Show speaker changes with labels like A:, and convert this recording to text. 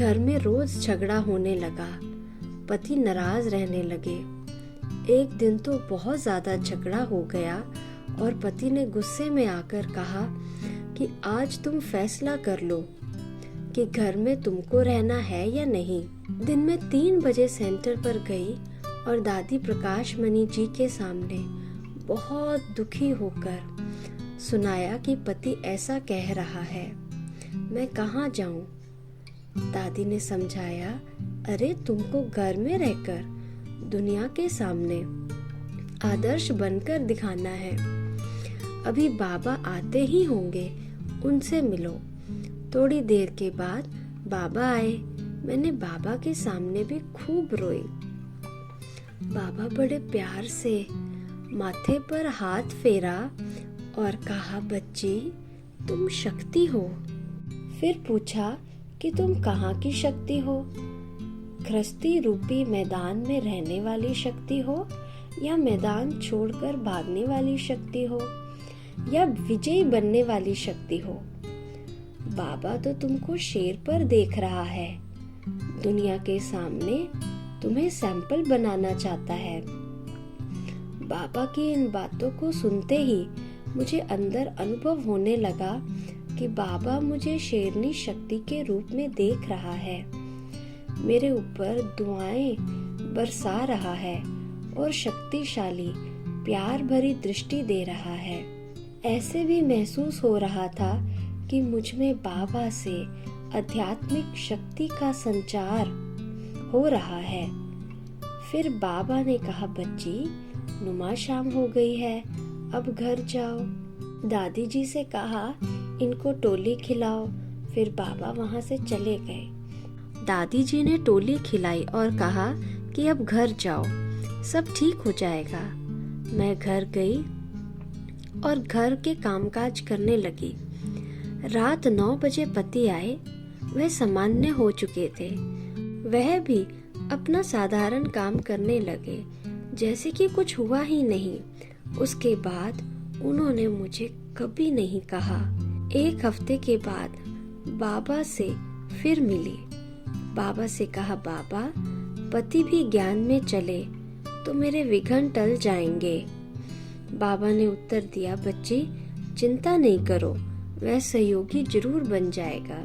A: घर में रोज झगड़ा होने लगा। पति नाराज रहने लगे। एक दिन तो बहुत ज्यादा झगड़ा हो गया और पति ने गुस्से में आकर कहा कि आज तुम फैसला कर लो कि घर में तुमको रहना है या नहीं। दिन में 3 बजे सेंटर पर गई और दादी प्रकाश मणि जी के सामने बहुत दुखी होकर सुनाया कि पति ऐसा कह रहा है, मैं कहाँ जाऊं। दादी ने समझाया, अरे तुमको घर में रहकर दुनिया के सामने आदर्श बनकर दिखाना है। अभी बाबा आते ही होंगे, उनसे मिलो। थोड़ी देर के बाद बाबा आए। मैंने बाबा के सामने भी खूब रोई। बाबा बड़े प्यार से माथे पर हाथ फेरा और कहा, बच्ची तुम शक्ति हो। फिर पूछा कि तुम कहाँ की शक्ति हो? गृहस्थी रूपी मैदान में रहने वाली शक्ति हो या मैदान छोड़कर भागने वाली शक्ति हो या विजयी बनने वाली शक्ति हो? बाबा तो तुमको शेर पर देख रहा है, दुनिया के सामने तुम्हें सैंपल बनाना चाहता है। बाबा की इन बातों को सुनते ही मुझे अंदर अनुभव होने लगा कि बाबा मुझे शेरनी शक्ति के रूप में देख रहा है, मेरे ऊपर दुआएं बरसा रहा है और शक्तिशाली प्यार भरी दृष्टि दे रहा है। ऐसे भी महसूस हो रहा था कि मुझ में बाबा से आध्यात्मिक शक्ति का संचार हो रहा है। फिर बाबा ने कहा, बच्ची नुमा शाम हो गई है, अब घर जाओ। दादी जी से कहा, इनको टोली खिलाओ। फिर बाबा वहां से चले गए। दादी जी ने टोली खिलाई और कहा कि अब घर जाओ, सब ठीक हो जाएगा। मैं घर गई और घर के कामकाज करने लगी। रात 9 बजे पति आए। वह सामान्य हो चुके थे। वह भी अपना साधारण काम करने लगे जैसे कि कुछ हुआ ही नहीं। उसके बाद उन्होंने मुझे कभी नहीं कहा। 1 हफ्ते के बाद बाबा से फिर मिली। बाबा से कहा, बाबा पति भी ज्ञान में चले तो मेरे विघ्न टल जाएंगे। बाबा ने उत्तर दिया, बच्ची चिंता नहीं करो, वह सहयोगी जरूर बन जाएगा।